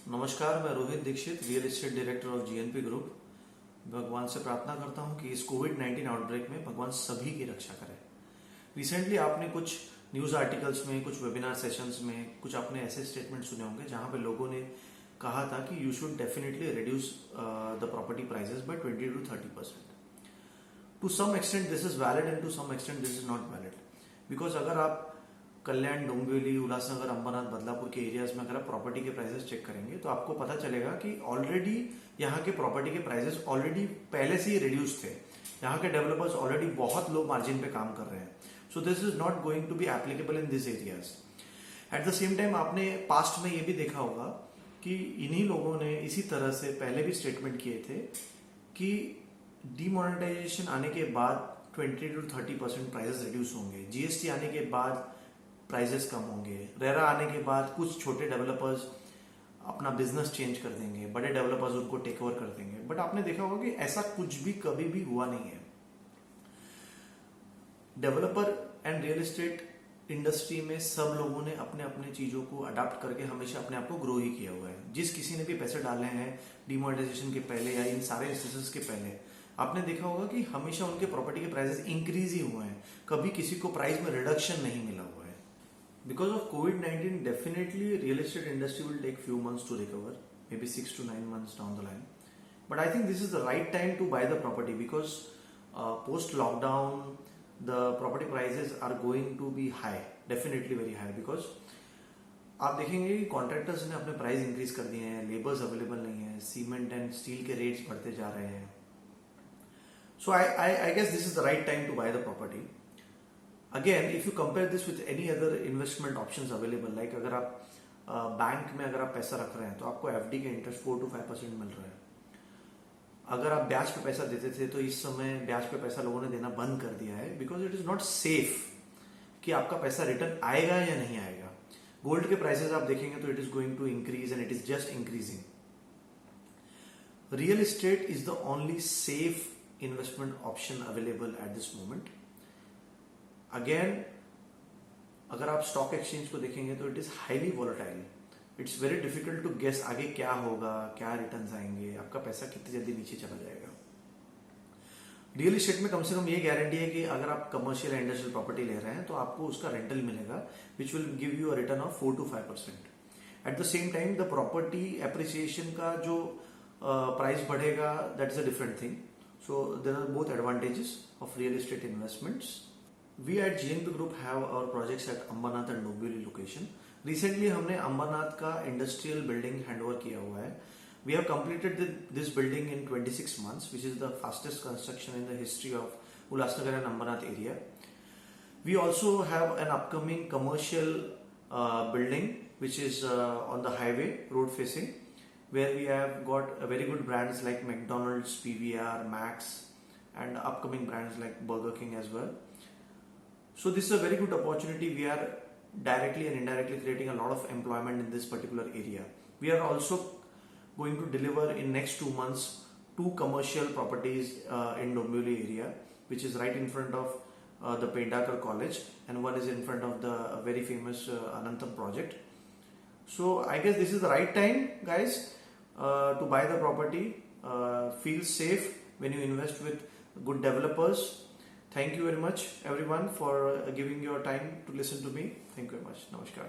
नमस्कार, मैं Rohit Dikshit, real estate director of GNP group. भगवान से प्रार्थना करता हूं कि इस कोविड-19 आउटब्रेक में भगवान सभी की रक्षा करे। रिसेंटली आपने कुछ न्यूज आर्टिकल्स में, कुछ वेबिनार सेशंस में, कुछ आपने ऐसे स्टेटमेंट सुने होंगे जहां पे लोगों ने कहा था कि you should definitely reduce the property prices by 20 to 30%। To some extent this is valid and to some extent this is not valid, because अगर आप कल्याण, डोंबिवली, उल्लासनगर, अंबरनाथ, बदलापुर के एरियाज में अगर आप प्रॉपर्टी के प्राइसेस चेक करेंगे तो आपको पता चलेगा कि ऑलरेडी यहाँ के प्रॉपर्टी के प्राइसेस ऑलरेडी पहले से ही रिड्यूस थे। यहाँ के डेवलपर्स ऑलरेडी बहुत लो मार्जिन पे काम कर रहे हैं। So this is not going to be applicable in this areas. At the same time आपने पास्ट में ये भी देखा होगा कि इन्हीं लोगों ने इसी तरह से पहले भी स्टेटमेंट किए थे कि डीमोनेटाइजेशन आने के बाद 20 to 30% प्राइसेस रिड्यूस होंगे, जीएसटी आने के बाद प्राइसेस कम होंगे, रेरा आने के बाद कुछ छोटे डेवलपर्स अपना बिजनेस चेंज कर देंगे, बड़े डेवलपर्स उनको टेक ओवर कर देंगे। बट आपने देखा होगा कि ऐसा कुछ भी कभी भी हुआ नहीं है। Developer and real estate industry में सब लोगों ने अपने अपने चीजों को अडाप्ट करके हमेशा अपने आप को ग्रो ही किया हुआ है। जिस किसी ने भी पैसे डाले हैं डिमोनेटाइजेशन के पहले या इन सारे इंस्टेंसेस के पहले, आपने देखा होगा कि हमेशा उनके प्रॉपर्टी के प्राइसेस इंक्रीज ही हुए हैं, कभी किसी को प्राइस में रिडक्शन नहीं मिला हुआ है। Because of COVID-19, definitely real estate industry will take few months to recover, maybe 6 to 9 months down the line. But I think this is the right time to buy the property because post-lockdown, the property prices are going to be high, definitely very high. Because आप देखेंगे कि contractors ने अपने price increase कर दिए हैं, labours available नहीं है, सीमेंट एंड स्टील के रेट्स बढ़ते जा रहे हैं। So I guess this is the right time to buy the property. Again, if you compare this with any other investment options available, like अगर आप बैंक में अगर आप पैसा रख रहे हैं तो आपको एफडी का इंटरेस्ट 4 to 5% मिल रहा है। अगर आप ब्याज पे पैसा देते थे तो इस समय ब्याज पे पैसा लोगों ने देना बंद कर दिया है, because it is not safe कि आपका पैसा रिटर्न आएगा या नहीं आएगा। गोल्ड के प्राइसेस आप देखेंगे तो it is going to increase and it is just increasing. Real estate is the only safe investment option available at this moment. Again, अगर आप स्टॉक एक्सचेंज को देखेंगे तो it is highly volatile. It's very difficult to guess आगे क्या होगा, क्या returns आएंगे, आपका पैसा कितनी जल्दी नीचे चला जाएगा। रियल एस्टेट में कम से कम ये गारंटी है कि अगर आप कमर्शियल एंड इंडस्ट्रियल प्रॉपर्टी ले रहे हैं तो आपको उसका रेंटल मिलेगा, which will give you a return of 4 to 5%। At the same time the property appreciation का जो प्राइस बढ़ेगा, that is a different thing. So there are both advantages of real estate investments. We at GNP Group have our projects at Ambernath and Dombivli location. Recently हमने अंबरनाथ का industrial building handover किया हुआ है। We have completed this building in 26 months, which is the fastest construction in the history of Ulhasnagar and Ambernath area. We also have an upcoming commercial building which is on the highway, road facing, where we have got very good brands like McDonald's, PVR, Max, and upcoming brands like Burger King as well. So this is a very good opportunity. We are directly and indirectly creating a lot of employment in this particular area. We are also going to deliver in next 2 months 2 commercial properties in Dombivli area, which is right in front of the Pendakar College, and one is in front of the very famous Anantam project. So I guess this is the right time, guys, to buy the property. Feel safe when you invest with good developers. Thank you very much everyone for giving your time to listen to me. Thank you very much. Namaskar.